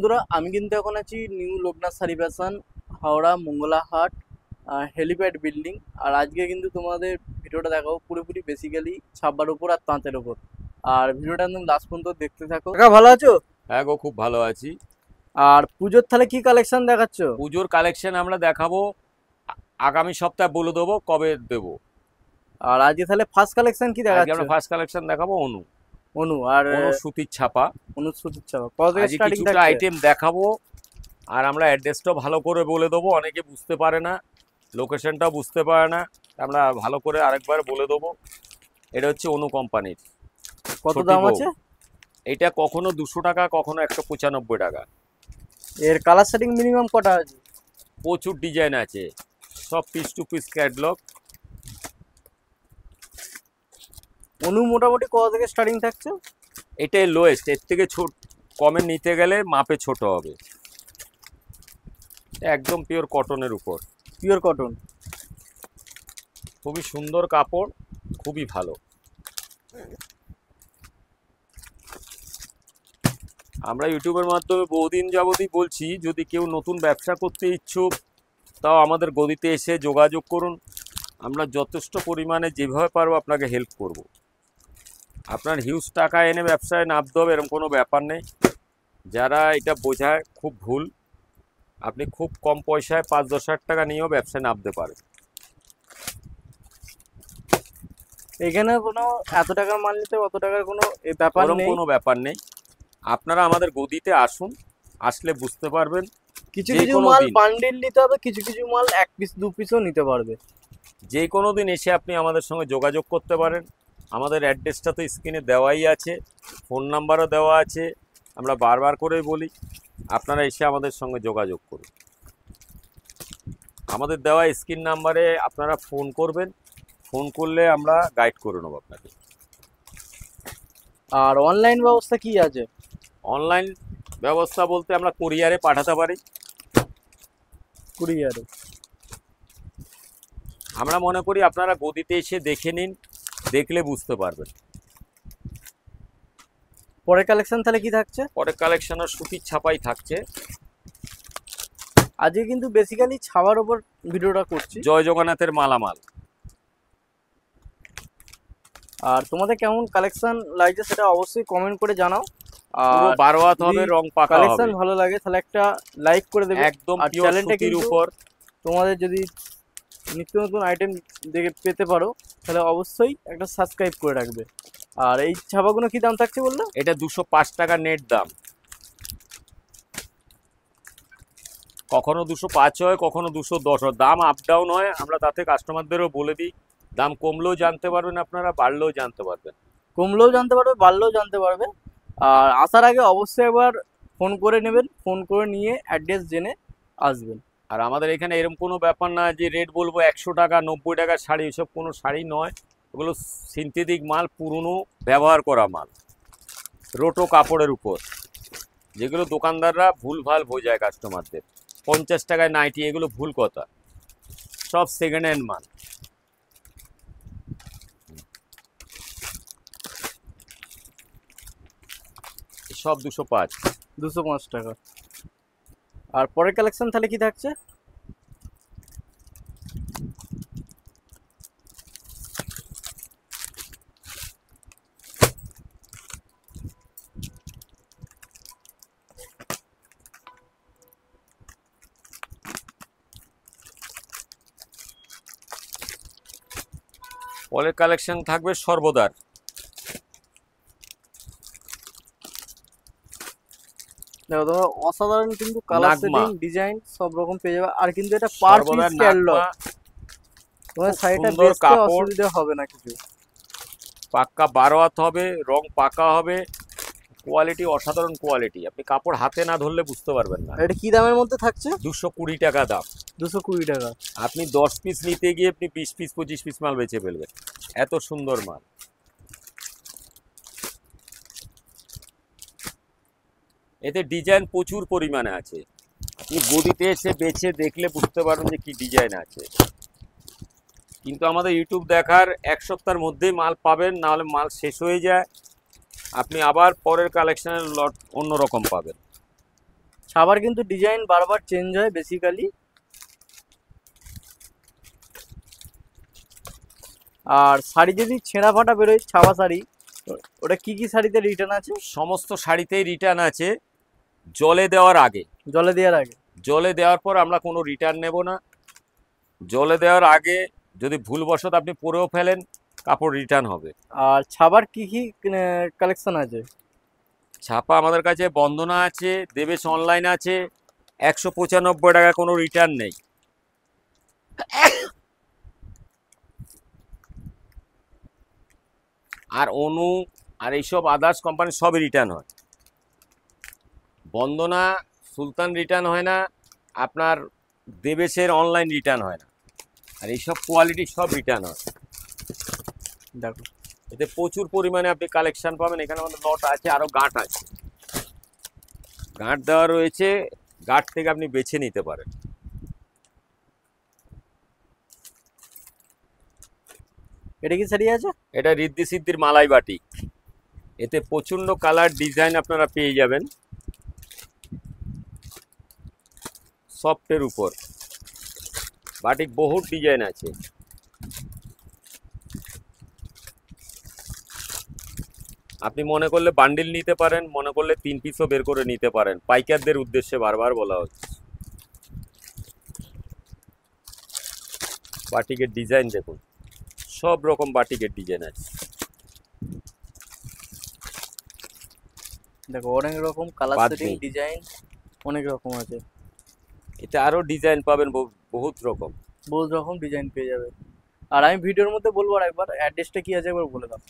বন্ধুরা, আমি কিন্তু এখন আছি নিউ লোকনাথ শাড়ি ফ্যাশন, হাওড়া মঙ্গলা হাট, হেলিপ্যাড বিল্ডিং। আর আজকে কিন্তু তোমাদের ভিডিওটা দেখাবো পুরোপুরি বেসিক্যালি ছাপার উপর আর তাঁতের উপর। আর ভিডিওটা একদম লাস্ট পর্যন্ত দেখতে থাকো। কাকা ভালো আছো? হ্যাঁ গো, খুব ভালো আছি। আর পুজোর তাহলে কি কালেকশন দেখাচ্ছ? পুজোর কালেকশন আমরা দেখাবো আগামী সপ্তাহে, বলে দেবো কবে দেবো। আর আজকে তাহলে ফার্স্ট কালেকশন কি আজকে দেখাচ্ছ? আমরা ফার্স্ট কালেকশন দেখাবো অনু অনু আর অনু সুতির ছাপা। অনুসূচিত ছাপা কত থেকে আজকে স্টার্টিং কিছুটা থাকছে? আইটেম দেখাবো, আর আমরা অ্যাড্রেসটাও ভালো করে বলে দেবো। অনেকে বুঝতে পারে না, লোকেশনটাও বুঝতে পারে না, আমরা ভালো করে আরেকবার বলে দেবো। এটা হচ্ছে অনু কোম্পানির কত ছোটি দাম বউ। আছে? এটা কখনো 200 টাকা, কখনো 195 টাকা। এর কালার সেটিং মিনিমাম কটা আছে? প্রচুর ডিজাইন আছে, সব পিস টু পিস ক্যাটলগ। অনু মোটামুটি কত থেকে স্টার্টিং থাকছে? এটাই লোয়েস্ট, এর থেকে কমে নিতে গেলে মাপে ছোট হবে। একদম পিওর কটনের উপর, পিওর কটন। খুবই সুন্দর কাপড়, খুবই ভালো। আমরা ইউটিউবের মাধ্যমে বহুদিন যাবতই বলছি, যদি কেউ নতুন ব্যবসা করতে ইচ্ছুক তাও আমাদের গদিতে এসে যোগাযোগ করুন। আমরা যথেষ্ট পরিমাণে যেভাবে পারবো আপনাকে হেল্প করব। আপনার হিউজ টাকা এনে ব্যবসায় নামতে হবে এরকম কোনো ব্যাপার নেই। যারা এটা বোঝায় খুব ভুল। আপনি খুব কম পয়সায় 5-10 হাজার টাকা নিয়েও ব্যবসায় নামতে পারেন। এখানে কোনো এত টাকার মাল নিতে অত টাকার কোনো ব্যাপার ওরকম নেই। কোনো ব্যাপার নেই। আপনারা আমাদের গদিতে আসুন, আসলে বুঝতে পারবেন। কিছু যে কিছু কোনো মাল দিন, বান্ডিল নিতে হবে, কিছু কিছু মাল এক পিস দু পিসও নিতে পারবে। যে কোনো দিন এসে আপনি আমাদের সঙ্গে যোগাযোগ করতে পারেন। আমাদের অ্যাড্রেসটা তো স্ক্রিনে দেওয়াই আছে, ফোন নাম্বারও দেওয়া আছে। আমরা বারবার করেই বলি, আপনারা এসে আমাদের সঙ্গে যোগাযোগ করুন। আমাদের দেওয়া স্ক্রিন নাম্বারে আপনারা ফোন করবেন, ফোন করলে আমরা গাইড করে নেব আপনাকে। আর অনলাইন ব্যবস্থা কি আছে? অনলাইন ব্যবস্থা বলতে আমরা কুরিয়ারে পাঠাতে পারি। কুরিয়ারে? আমরা মনে করি আপনারা গদিতে এসে দেখে নিন, দেখলে বুঝতে পারবেন। পরের কালেকশন তাহলে কি থাকছে? পরে কালেকশনের সুতির ছাপাই থাকছে। আজকে কিন্তু বেসিক্যালি ছাওয়ার উপর ভিডিওটা করছি। জয় জগন্নাথের মালামাল। আর তোমাদের কেমন কালেকশন লাগছে সেটা অবশ্যই কমেন্ট করে জানাও। পুরো আর 12 হাত হবে, রং পাকা কালেকশন হবে। ভালো লাগে তাহলে একটা লাইক করে দেবে। একদম আর পিওর চ্যানেলটা সুতির কিন্তু উপর। তোমাদের যদি নিত্য নতুন আইটেম দেখে পেতে পারো তাহলে অবশ্যই একটা সাবস্ক্রাইব করে রাখবে। আর এই ছাপাগুলো কি দাম থাকছে বললো? এটা 205 টাকা নেট দাম। কখনো 205 হয়, কখনো 210 হয়, দাম আপ ডাউন হয়। আমরা তাতে কাস্টমারদেরও বলে দিই, দাম কমলেও জানতে পারবেন আপনারা, বাড়লেও জানতে পারবেন। কমলেও জানতে পারবে, বাড়লেও জানতে পারবে। আর আসার আগে অবশ্যই একবার ফোন করে নেবেন, ফোন করে নিয়ে অ্যাড্রেস জেনে আসবেন। আর আমাদের এখানে এরকম কোনো ব্যাপার না যে রেট বলবো 100 টাকা 90 টাকার শাড়ি, এসব কোনো শাড়ি নয়। ওগুলো সিনথেটিক মাল, পুরনো ব্যবহার করা মাল, রোটো কাপড়ের উপর, যেগুলো দোকানদাররা ভুলভাল বোঝায় কাস্টমারদের। 50 টাকায় নাইটি, এগুলো ভুল কথা। সব সেকেন্ড হ্যান্ড মাল। সব 205। 205 টাকা। আর পরের কালেকশন তাহলে কি থাকছে? পরের কালেকশন থাকবে সর্বদার। দেখো তোমরা অসাধারণ কিন্তু কালার নাগমা। সেটিং ডিজাইন সব রকম পেয়ে যাবে। আর কিন্তু এটা পার পিস সর্বদার ক্যাটলগ, নাগমা, তোমার খুব শাড়িটা সুন্দর বেচতে কাপড়, অসুবিধা হবে না কিছু। পাক্কা 12 হাত হবে, রং পাকা হবে, কোয়ালিটি অসাধারণ কোয়ালিটি। আপনি কাপড় হাতে না ধরলে বুঝতে পারবেন না। এটা কি দামের মধ্যে থাকছে? 220 টাকা দাম। 220 টাকা। আপনি 10 পিস নিতে গিয়ে আপনি 20 পিস 25 পিস মাল বেচে ফেলবেন, এত সুন্দর মাল। এতে ডিজাইন প্রচুর পরিমাণে আছে। আপনি গদিতে এসে বেছে দেখলে বুঝতে পারবেন যে কি ডিজাইন আছে। কিন্তু আমাদের ইউটিউব দেখার 1 সপ্তাহের মধ্যেই মাল পাবেন, নাহলে মাল শেষ হয়ে যায়। আপনি আবার পরের কালেকশনের লট অন্যরকম পাবেন। ছাবার কিন্তু ডিজাইন বারবার চেঞ্জ হয় বেসিক্যালি। আর শাড়ি যদি ছেঁড়া ফাটা বেরোয় ছাপা শাড়ি, ওটা কি কি শাড়িতে রিটার্ন আছে? সমস্ত শাড়িতেই রিটার্ন আছে জলে দেওয়ার আগে। জলে দেওয়ার আগে? জলে দেওয়ার পর আমরা কোনো রিটার্ন নেব না। জলে দেওয়ার আগে যদি ভুলবশত আপনি পরেও ফেলেন, কাপড় রিটার্ন হবে। আর ছাবার কি কি কালেকশন আছে? ছাপা আমাদের কাছে বন্দনা আছে, দেবেশ অনলাইন আছে, 195 টাকা, কোনো রিটার্ন নেই। আর অনু আর এইসব আদার্স কোম্পানি সবই রিটার্ন হয়। বন্দনা সুলতান রিটার্ন হয় না, আপনার দেবেশের অনলাইন রিটার্ন হয় না, আর এইসব কোয়ালিটি সব রিটার্ন হয়। দেখো এতে প্রচুর পরিমাণে আপনি কালেকশন পাবেন। এখানে আমাদের লট আছে, আরও গাঁট আছে, গাঁট দেওয়া রয়েছে, গাঁট থেকে আপনি বেছে নিতে পারেন। এটা কি শাড়ি আছে? এটা রিদ্ধি সিদ্ধির মালাই বাটিক। এতে প্রচণ্ড কালার ডিজাইন আপনারা পেয়ে যাবেন, সফটের উপর বাটিক বহুত ডিজাইন আছে। আপনি মনে করলে বান্ডিল নিতে পারেন, মনে করলে 3 পিসও বের করে নিতে পারেন। পাইকারদের উদ্দেশ্যে বারবার বলা হচ্ছে। বাটিকের ডিজাইন দেখুন, সব রকম বাটিকের ডিজাইন আছে। দেখো অনেক রকম কালার সেটিং ডিজাইন অনেক রকম আছে। এতে আরো ডিজাইন পাবেন বহুত রকম, বহুত রকম ডিজাইন পেয়ে যাবে। আর আমি ভিডিওর মধ্যে বলবো, আর একবার অ্যাড্রেসটা কি আছে একবার বলে দাও।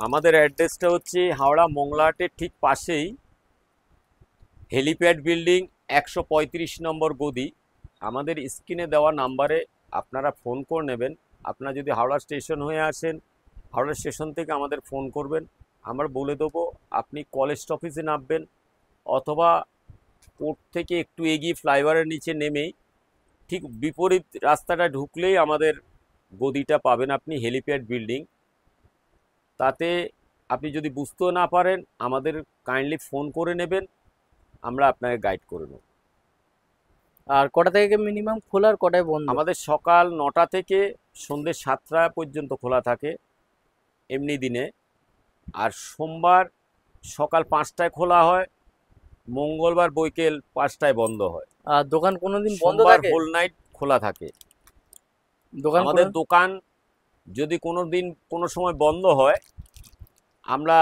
আমাদের অ্যাড্রেসটা হচ্ছে হাওড়া মোংলাহাটের ঠিক পাশেই হেলিপ্যাড বিল্ডিং, 135 নম্বর গদি। আমাদের স্ক্রিনে দেওয়া নাম্বারে আপনারা ফোন করে নেবেন। আপনারা যদি হাওড়া স্টেশন হয়ে আসেন, হাওড়া স্টেশন থেকে আমাদের ফোন করবেন, আমরা বলে দেবো আপনি কলেজ অফিসে নামবেন, অথবা কোর্ট থেকে একটু এগিয়ে ফ্লাইওভারের নিচে নেমেই ঠিক বিপরীত রাস্তাটা ঢুকলেই আমাদের গদিটা পাবেন আপনি, হেলিপ্যাড বিল্ডিং। তাতে আপনি যদি বুঝতেও না পারেন, আমাদের কাইন্ডলি ফোন করে নেবেন, আমরা আপনাকে গাইড করে নেব। আর কটা থেকে মিনিমাম খোলা আর কটায় বন্ধ? আমাদের সকাল 9টা থেকে সন্ধ্যে 7টা পর্যন্ত খোলা থাকে এমনি দিনে। আর সোমবার সকাল 5টায় খোলা হয়, মঙ্গলবার বৈকাল 5টায় বন্ধ হয়। আর দোকান কোনোদিন বন্ধ সোমবার থাকে? হোল নাইট খোলা থাকে দোকান আমাদের। দোকান যদি কোনো দিন কোনো সময় বন্ধ হয়, আমরা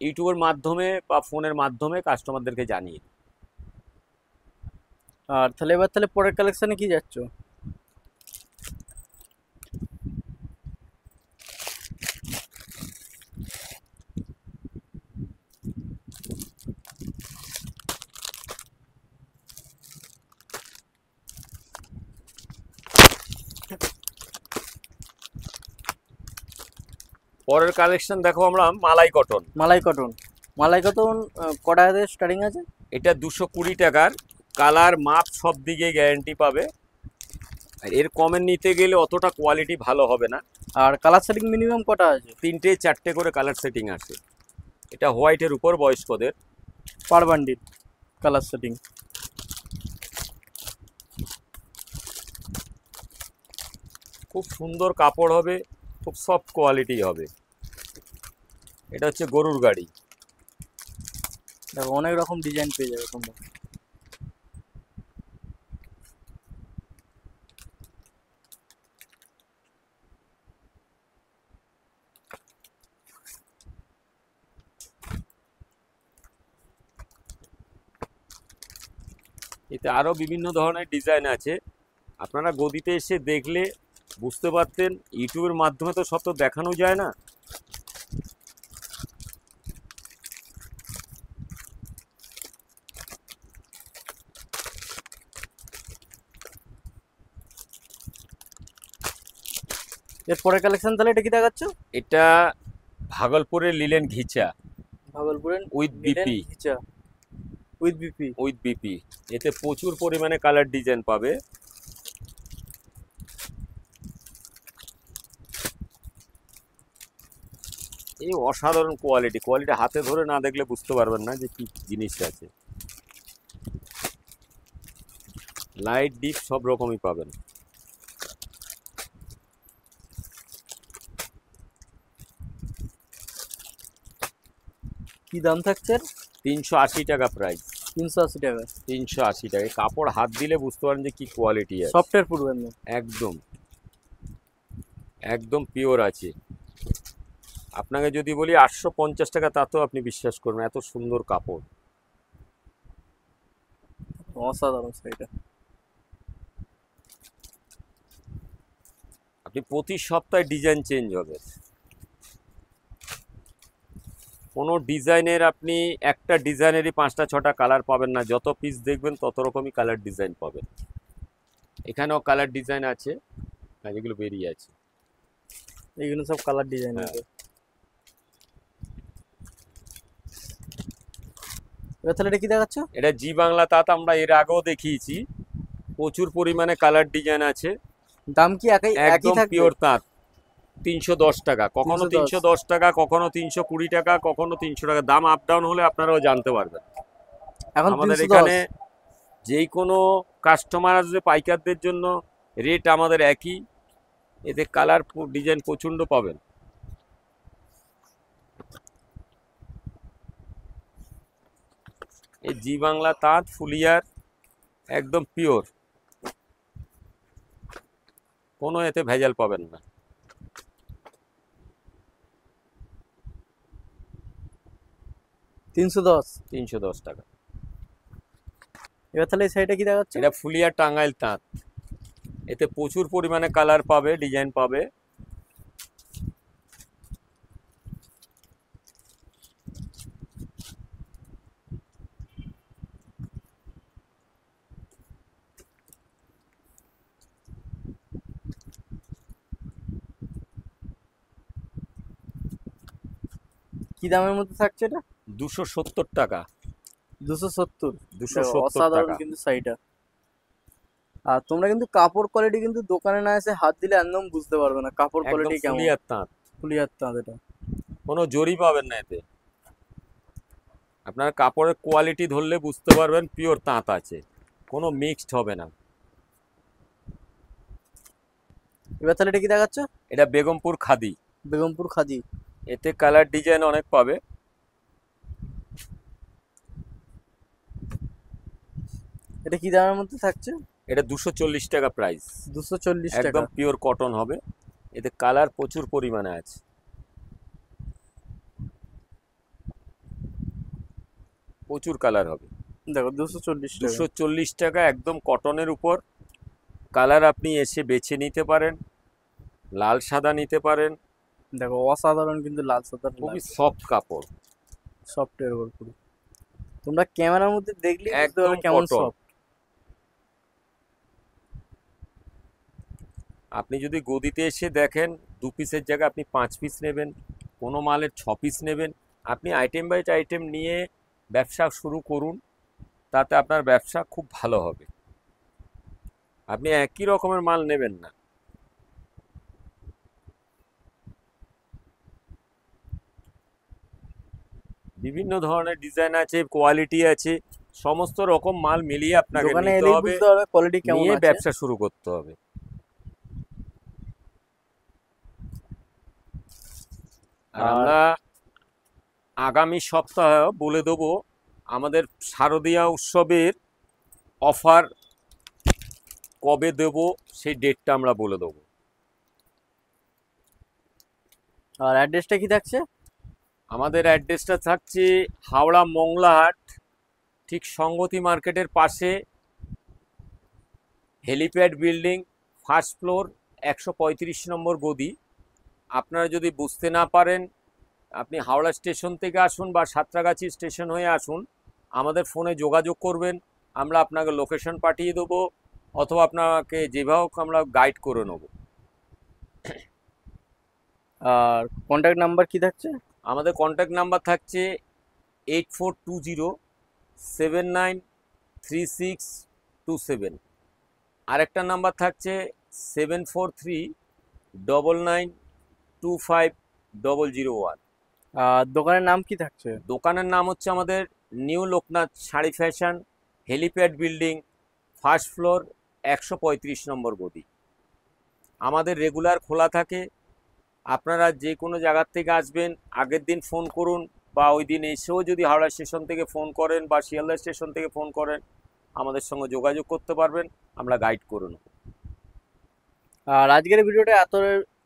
ইউটিউবের মাধ্যমে বা ফোনের মাধ্যমে কাস্টমারদেরকে জানিয়ে দিই। আর তাহলে এবার তাহলে পরের কালেকশনে কি যাচ্ছ? পরের কালেকশন দেখো আমরা মালাই কটন। মালাই কটন। মালাই কটন কটা থেকে স্টার্টিং আছে? এটা 220 টাকার, কালার মাপ সব দিকে গ্যারান্টি পাবে। আর এর কমের নিতে গেলে অতটা কোয়ালিটি ভালো হবে না। আর কালার সেটিং মিনিমাম কটা আছে? 3টে 4টে করে কালার সেটিং আছে। এটা হোয়াইটের উপর বয়স্কদের। পার বান্ডিল কালার সেটিং। খুব সুন্দর কাপড় হবে, খুব সফট কোয়ালিটি হবে। এটা হচ্ছে গরুর গাড়ি। দেখো অনেক রকম ডিজাইন পেয়ে যাবে তোমরা। এতে আরও বিভিন্ন ধরনের ডিজাইন আছে, আপনারা গদিতে এসে দেখলে বুঝতে পারতেন। ইউটিউবের মাধ্যমে তো সব তো দেখানো যায় না। এরপরে কালেকশন তাহলে এটা কি দেখাচ্ছ? এটা ভাগলপুরের লিলেন ঘিচা, ভাগলপুরের with BP. Ghicha with BP. With BP. এতে প্রচুর পরিমাণে কালার ডিজাইন পাবে। এই অসাধারণ কোয়ালিটি, কোয়ালিটি হাতে ধরে না দেখলে বুঝতে পারবেন না যে কি জিনিস আছে। লাইট ডিপ সব রকমই পাবেন। কি দাম থাকছে? 380 টাকা প্রাইস। 380 টাকা। 380 টাকা। কাপড় হাত দিলে বুঝতে পারেন যে কি কোয়ালিটি আছে। সফটের পুরবেন না? একদম একদম পিওর আছে। আপনাকে যদি বলি 850 টাকা, তাতেও আপনি বিশ্বাস করবেন, এত সুন্দর কাপড়। অসাধারণ শাড়িটা। আপনি প্রতি সপ্তাহে ডিজাইন চেঞ্জ হবে। কোনো ডিজাইনের আপনি একটা ডিজাইনেরই 5টা 6টা কালার পাবেন না, যত পিস দেখবেন তত রকমই কালার ডিজাইন পাবেন। এখানেও কালার ডিজাইন আছে, যেগুলো বেরিয়ে আছে, এইগুলো সব কালার ডিজাইন হ্যাঁ। আছে। এবার তাহলে এটা কি দেখাচ্ছ? এটা জি বাংলা তাঁত, আমরা এর আগেও দেখিয়েছি। প্রচুর পরিমাণে কালার ডিজাইন আছে। দাম কি একই একদম থাকবে? পিওর তাঁত। 310 টাকা, কখনো 310 310 টাকা, কখনো 320 টাকা, কখনো 300 টাকা। দাম আপ ডাউন হলে আপনারাও জানতে পারবেন। এখন আমাদের 310। এখানে যেই কোনো কাস্টমার আসবে পাইকারদের জন্য রেট আমাদের একই। এতে কালার ডিজাইন প্রচণ্ড পাবেন। এই জি বাংলা তাঁত ফুলিয়ার, একদম পিওর, কোনো এতে ভেজাল পাবেন না। 310। 310 টাকা। এবার তাহলে এই শাড়িটা কি দেখাচ্ছ? এটা ফুলিয়ার টাঙ্গাইল তাঁত। এতে প্রচুর পরিমাণে কালার পাবে, ডিজাইন পাবে। কি দামের মধ্যে থাকছে এটা? 270 টাকা। 270। 270 অসাধারণ টাকা। কিন্তু শাড়িটা। আর তোমরা কিন্তু কাপড় কোয়ালিটি কিন্তু দোকানে না এসে হাত দিলে একদম বুঝতে পারবে না কাপড় একদম কোয়ালিটি কেমন। ফুলিয়ার তাঁত, ফুলিয়ার তাঁত এটা। কোনো জরি পাবেন না এতে। আপনার কাপড়ের কোয়ালিটি ধরলে বুঝতে পারবেন পিওর তাঁত আছে, কোনো মিক্সড হবে না। এবার তাহলে এটা কি দেখাচ্ছ? এটা বেগমপুর খাদি। বেগমপুর খাদি। এতে কালার ডিজাইন অনেক পাবে। এটা কি দামের মধ্যে থাকছে? এটা 240 টাকা প্রাইস। 240 টাকা। একদম পিওর কটন হবে। এতে কালার প্রচুর পরিমাণে আছে, প্রচুর কালার হবে। দেখো 240 টাকা। 240 টাকা, একদম কটনের উপর। কালার আপনি এসে বেছে নিতে পারেন, লাল সাদা নিতে পারেন। দেখো অসাধারণ কিন্তু লাল সাদা, খুবই সফট কাপড়, সফটের উপর পুরো। তোমরা ক্যামেরার মধ্যে দেখলে বুঝতে একদম পারবে কেমন কটন। সফট। আপনি যদি গদিতে এসে দেখেন 2 পিসের জায়গায় আপনি 5 পিস নেবেন, কোনো মালের 6 পিস নেবেন, আপনি আইটেম বাই আইটেম নিয়ে ব্যবসা শুরু করুন, তাতে আপনার ব্যবসা খুব ভালো হবে। আপনি একই রকমের মাল নেবেন না। বিভিন্ন ধরনের ডিজাইন আছে, কোয়ালিটি আছে, সমস্ত রকম মাল মিলিয়ে আপনাকে দোকানে নিতে এলেই হবে, বুঝতে পারবে কোয়ালিটি কেমন নিয়ে আছে। ব্যবসা শুরু করতে হবে। আর আমরা আগামী সপ্তাহে বলে দেবো আমাদের শারদীয়া উৎসবের অফার কবে দেব, সেই ডেটটা আমরা বলে দেবো। আর অ্যাড্রেসটা কি থাকছে? আমাদের অ্যাড্রেসটা থাকছে হাওড়া মংলাহাট, ঠিক সংগতি মার্কেটের পাশে, হেলিপ্যাড বিল্ডিং, ফার্স্ট ফ্লোর, 135 নম্বর গদি। আপনারা যদি বুঝতে না পারেন, আপনি হাওড়া স্টেশন থেকে আসুন বা সাঁতরাগাছি স্টেশন হয়ে আসুন, আমাদের ফোনে যোগাযোগ করবেন, আমরা আপনাকে লোকেশন পাঠিয়ে দেবো, অথবা আপনাকে যেভাবে হোক আমরা গাইড করে নেব। আর কন্ট্যাক্ট নাম্বার কি থাকছে? আমাদের কন্ট্যাক্ট নাম্বার থাকছে 8420793627। আরেকটা নাম্বার থাকছে 7439925001। আর দোকানের নাম কি থাকছে? দোকানের নাম হচ্ছে আমাদের new Loknath sari fashion, helipad building, first floor 135 নম্বর গদি। আমাদের রেগুলার খোলা থাকে। আপনারা যে কোনো জায়গার থেকে আসবেন, আগের দিন ফোন করুন, বা ওই দিন এসেও যদি হাওড়া স্টেশন থেকে ফোন করেন বা শিয়ালদা স্টেশন থেকে ফোন করেন, আমাদের সঙ্গে যোগাযোগ করতে পারবেন, আমরা গাইড করে নেব। আর আজকের ভিডিওটা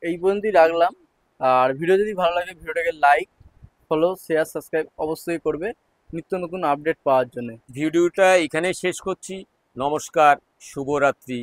এই পর্যন্তই রাখলাম। আর ভিডিও যদি ভালো লাগে ভিডিওটাকে লাইক, ফলো, শেয়ার, সাবস্ক্রাইব অবশ্যই করবে নিত্য নতুন আপডেট পাওয়ার জন্য। ভিডিওটা এখানে শেষ করছি। নমস্কার, শুভরাত্রি।